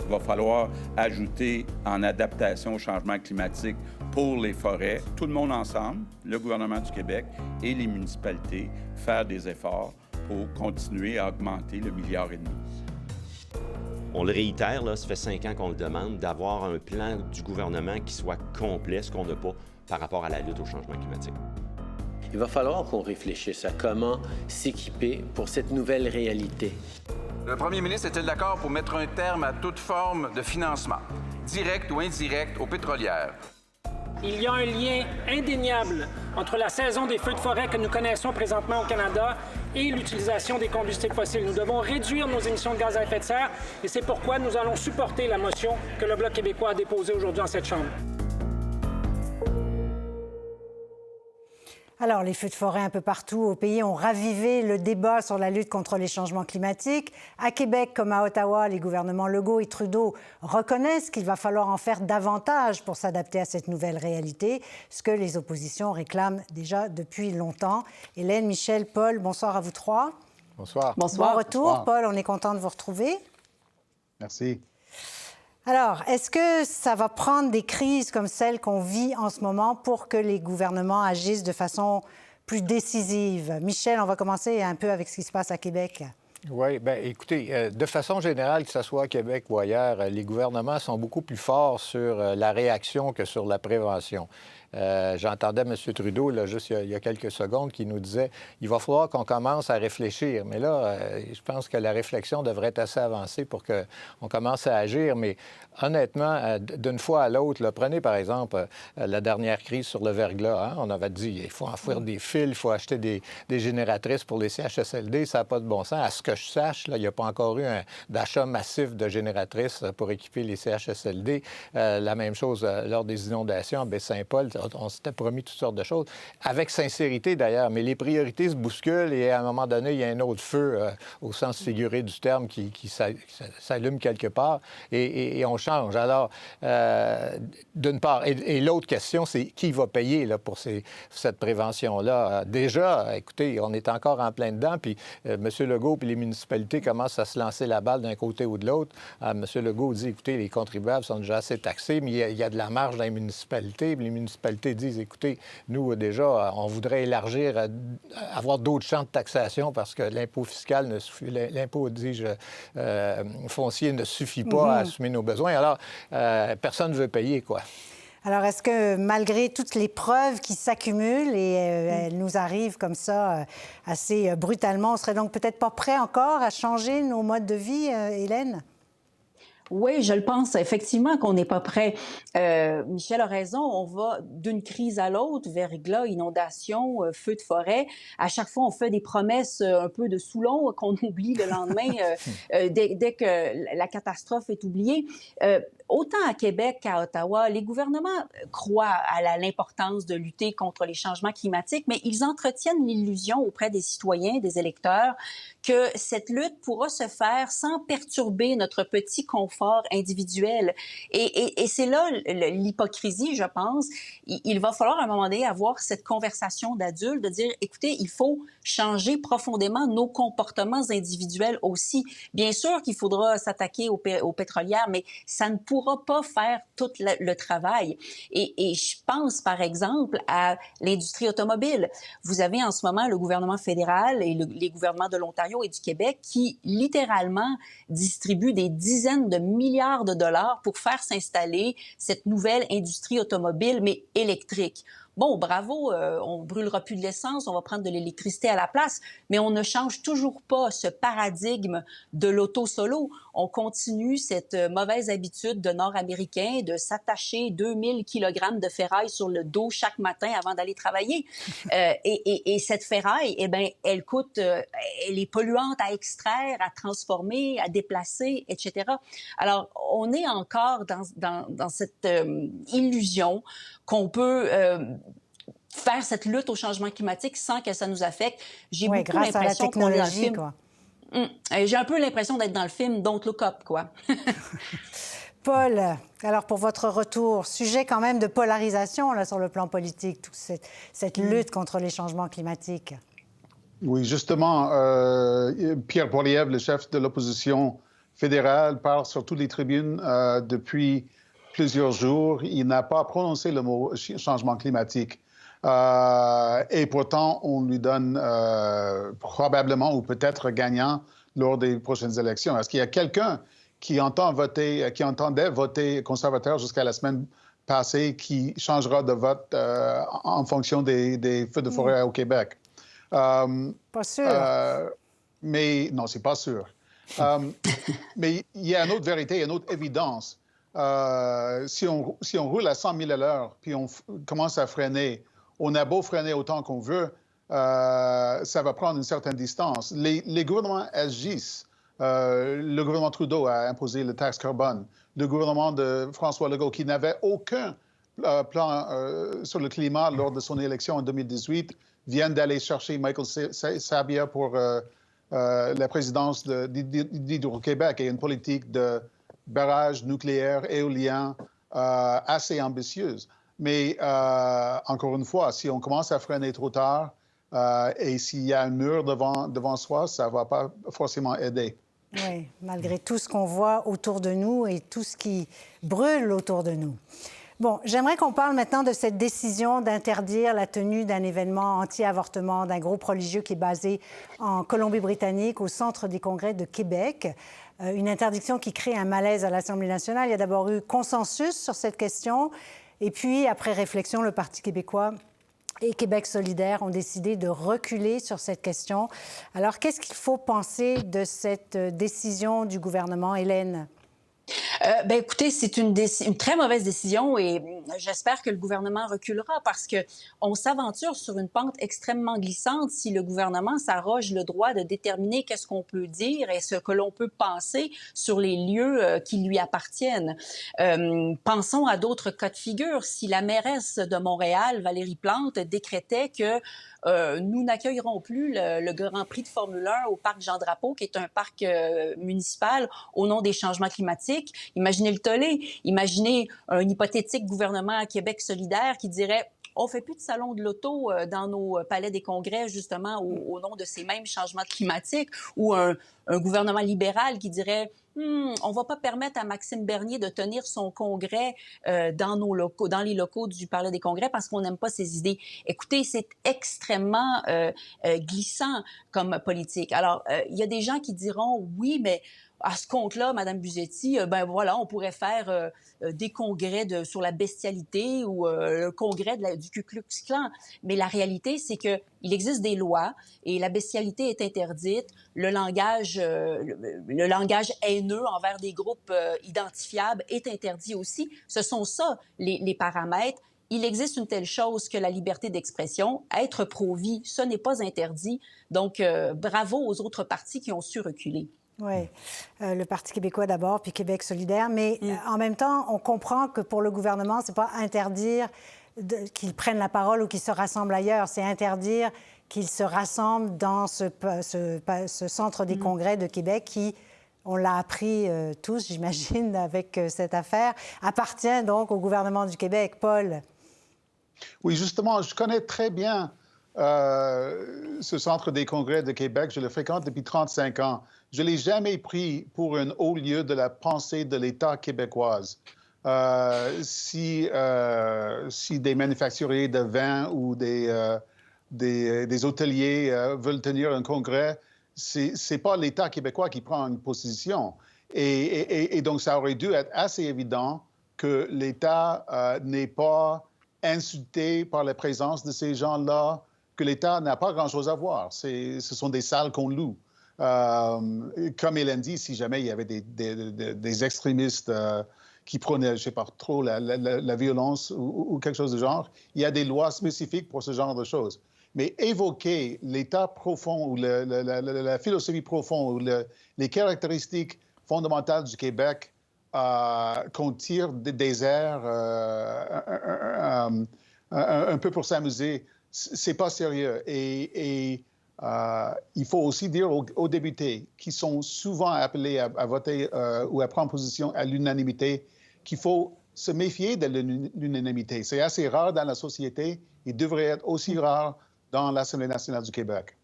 Il va falloir ajouter en adaptation au changement climatique pour les forêts, tout le monde ensemble, le gouvernement du Québec et les municipalités, faire des efforts pour continuer à augmenter le 1,5 milliard. On le réitère, là, ça fait 5 ans qu'on le demande, d'avoir un plan du gouvernement qui soit complet, ce qu'on n'a pas par rapport à la lutte au changement climatique. Il va falloir qu'on réfléchisse à comment s'équiper pour cette nouvelle réalité. Le premier ministre est-il d'accord pour mettre un terme à toute forme de financement, direct ou indirect, aux pétrolières? Il y a un lien indéniable entre la saison des feux de forêt que nous connaissons présentement au Canada et l'utilisation des combustibles fossiles. Nous devons réduire nos émissions de gaz à effet de serre et c'est pourquoi nous allons supporter la motion que le Bloc québécois a déposée aujourd'hui dans cette Chambre. Alors, les feux de forêt un peu partout au pays ont ravivé le débat sur la lutte contre les changements climatiques. À Québec comme à Ottawa, les gouvernements Legault et Trudeau reconnaissent qu'il va falloir en faire davantage pour s'adapter à cette nouvelle réalité, ce que les oppositions réclament déjà depuis longtemps. Hélène, Michel, Paul, bonsoir à vous trois. Bonsoir. Bonsoir. Bon retour. Bonsoir. Paul, on est content de vous retrouver. Merci. Alors, est-ce que ça va prendre des crises comme celle qu'on vit en ce moment pour que les gouvernements agissent de façon plus décisive? Michel, on va commencer un peu avec ce qui se passe à Québec. Oui, bien, écoutez, de façon générale, que ce soit à Québec ou ailleurs, les gouvernements sont beaucoup plus forts sur la réaction que sur la prévention. J'entendais M. Trudeau, là, juste il y a quelques secondes, qui nous disait il va falloir qu'on commence à réfléchir. Mais là, je pense que la réflexion devrait être assez avancée pour qu'on commence à agir. Mais honnêtement, d'une fois à l'autre, là, prenez par exemple la dernière crise sur le verglas. Hein? On avait dit il faut enfouir des fils, il faut acheter des génératrices pour les CHSLD. Ça n'a pas de bon sens. À ce que je sache, là, il n'y a pas encore eu d'achat massif de génératrices pour équiper les CHSLD. La même chose lors des inondations à Baie-Saint-Paul. On s'était promis toutes sortes de choses, avec sincérité d'ailleurs, mais les priorités se bousculent et à un moment donné, il y a un autre feu, au sens figuré du terme, qui s'allume quelque part et on change. Alors, d'une part, et l'autre question, c'est qui va payer là, pour cette prévention-là? Déjà, écoutez, on est encore en plein dedans, puis M. Legault et les municipalités commencent à se lancer la balle d'un côté ou de l'autre. M. Legault dit, écoutez, les contribuables sont déjà assez taxés, mais il y a de la marge dans les municipalités, puis les municipalités disent, écoutez, nous, déjà, on voudrait élargir, avoir d'autres champs de taxation parce que l'impôt fiscal, l'impôt, dis-je, foncier ne suffit pas à assumer nos besoins. Alors, personne ne veut payer, quoi. Alors, est-ce que malgré toutes les preuves qui s'accumulent et elles nous arrivent comme ça assez brutalement, on serait donc peut-être pas prêt encore à changer nos modes de vie, Hélène? Oui, je le pense effectivement qu'on n'est pas prêt. Michel a raison, on va d'une crise à l'autre, verglas, inondations, feux de forêt. À chaque fois, on fait des promesses un peu de Soulon qu'on oublie le lendemain dès que la catastrophe est oubliée. Autant à Québec qu'à Ottawa, les gouvernements croient à l'importance de lutter contre les changements climatiques, mais ils entretiennent l'illusion auprès des citoyens, des électeurs, que cette lutte pourra se faire sans perturber notre petit confort individuel. Et c'est là l'hypocrisie, je pense. Il va falloir à un moment donné avoir cette conversation d'adultes, de dire, écoutez, il faut changer profondément nos comportements individuels aussi. Bien sûr qu'il faudra s'attaquer aux pétrolières, mais ça ne pourra pas faire tout le travail. Et je pense, par exemple, à l'industrie automobile. Vous avez en ce moment le gouvernement fédéral et les gouvernements de l'Ontario et du Québec qui, littéralement, distribuent des dizaines de milliards de dollars pour faire s'installer cette nouvelle industrie automobile, mais électrique. Bon, bravo, on brûlera plus de l'essence, on va prendre de l'électricité à la place, mais on ne change toujours pas ce paradigme de l'auto-solo. On continue cette mauvaise habitude de Nord-Américains de s'attacher 2000 kilogrammes de ferraille sur le dos chaque matin avant d'aller travailler. Et cette ferraille, eh bien, elle coûte, elle est polluante à extraire, à transformer, à déplacer, etc. Alors, on est encore dans cette illusion qu'on peut faire cette lutte au changement climatique sans que ça nous affecte. J'ai beaucoup l'impression qu'on est dans le film. Quoi. J'ai un peu l'impression d'être dans le film Don't Look Up, quoi. Paul, alors pour votre retour, sujet quand même de polarisation là, sur le plan politique, toute cette lutte contre les changements climatiques. Oui, justement, Pierre Poilievre, le chef de l'opposition fédéral parle sur toutes les tribunes depuis plusieurs jours. Il n'a pas prononcé le mot changement climatique. Et pourtant, on lui donne probablement ou peut-être gagnant lors des prochaines élections. Est-ce qu'il y a quelqu'un qui entendait voter conservateur jusqu'à la semaine passée qui changera de vote en fonction des feux de forêt au Québec? Pas sûr. Mais non, c'est pas sûr. Mais il y a une autre vérité, une autre évidence. Si on roule à 100 000 à l'heure, puis on commence à freiner, on a beau freiner autant qu'on veut, ça va prendre une certaine distance. Les gouvernements agissent. Le gouvernement Trudeau a imposé le taxe carbone. Le gouvernement de François Legault, qui n'avait aucun plan sur le climat lors de son élection en 2018, vient d'aller chercher Michael Sabia pour la présidence d'Hydro-Québec et une politique de barrage nucléaire, éolien assez ambitieuse. Mais encore une fois, si on commence à freiner trop tard et s'il y a un mur devant soi, ça ne va pas forcément aider. Oui, malgré tout ce qu'on voit autour de nous et tout ce qui brûle autour de nous. Bon, j'aimerais qu'on parle maintenant de cette décision d'interdire la tenue d'un événement anti-avortement d'un groupe religieux qui est basé en Colombie-Britannique, au Centre des congrès de Québec. Une interdiction qui crée un malaise à l'Assemblée nationale. Il y a d'abord eu consensus sur cette question. Et puis, après réflexion, le Parti québécois et Québec solidaire ont décidé de reculer sur cette question. Alors, qu'est-ce qu'il faut penser de cette décision du gouvernement, Hélène? Bien, écoutez, c'est une très mauvaise décision et j'espère que le gouvernement reculera parce qu'on s'aventure sur une pente extrêmement glissante si le gouvernement s'arroge le droit de déterminer qu'est-ce qu'on peut dire et ce que l'on peut penser sur les lieux qui lui appartiennent. Pensons à d'autres cas de figure. Si la mairesse de Montréal, Valérie Plante, décrétait que nous n'accueillerons plus le Grand Prix de Formule 1 au parc Jean-Drapeau, qui est un parc municipal au nom des changements climatiques. Imaginez le tollé. Imaginez un hypothétique gouvernement à Québec solidaire qui dirait « on fait plus de salon de l'auto dans nos palais des congrès, justement, au nom de ces mêmes changements climatiques. » Ou un gouvernement libéral qui dirait « on va pas permettre à Maxime Bernier de tenir son congrès dans les locaux du palais des congrès parce qu'on n'aime pas ses idées. » Écoutez, c'est extrêmement glissant comme politique. Alors, il y a des gens qui diront « oui, mais à ce compte-là, Mme Busetti, ben voilà, on pourrait faire des congrès sur la bestialité ou le congrès du Ku Klux Klan. » Mais la réalité, c'est que il existe des lois et la bestialité est interdite. Le langage haineux envers des groupes identifiables est interdit aussi. Ce sont ça les paramètres. Il existe une telle chose que la liberté d'expression. Être pro-vie, ce n'est pas interdit. Donc, bravo aux autres partis qui ont su reculer. Oui, le Parti québécois d'abord, puis Québec solidaire. Mais en même temps, on comprend que pour le gouvernement, c'est pas interdire qu'ils prennent la parole ou qu'ils se rassemblent ailleurs. C'est interdire qu'ils se rassemblent dans ce centre des congrès de Québec qui, on l'a appris tous, j'imagine, avec cette affaire, appartient donc au gouvernement du Québec. Paul? Oui, justement, je connais très bien ce centre des congrès de Québec. Je le fréquente depuis 35 ans. Je ne l'ai jamais pris pour un haut lieu de la pensée de l'État québécoise. Si des manufacturiers de vin ou des hôteliers veulent tenir un congrès, ce n'est pas l'État québécois qui prend une position. Et donc, ça aurait dû être assez évident que l'État n'est pas insulté par la présence de ces gens-là, que l'État n'a pas grand-chose à voir. Ce sont des salles qu'on loue. Comme Hélène dit, si jamais il y avait des extrémistes qui prônaient, je ne sais pas trop, la violence ou quelque chose de genre, il y a des lois spécifiques pour ce genre de choses. Mais évoquer l'état profond ou la philosophie profonde ou les caractéristiques fondamentales du Québec qu'on tire des airs un peu pour s'amuser, c'est pas sérieux. Et il faut aussi dire aux députés qui sont souvent appelés à voter ou à prendre position à l'unanimité qu'il faut se méfier de l'unanimité. C'est assez rare dans la société. Il devrait être aussi rare dans l'Assemblée nationale du Québec.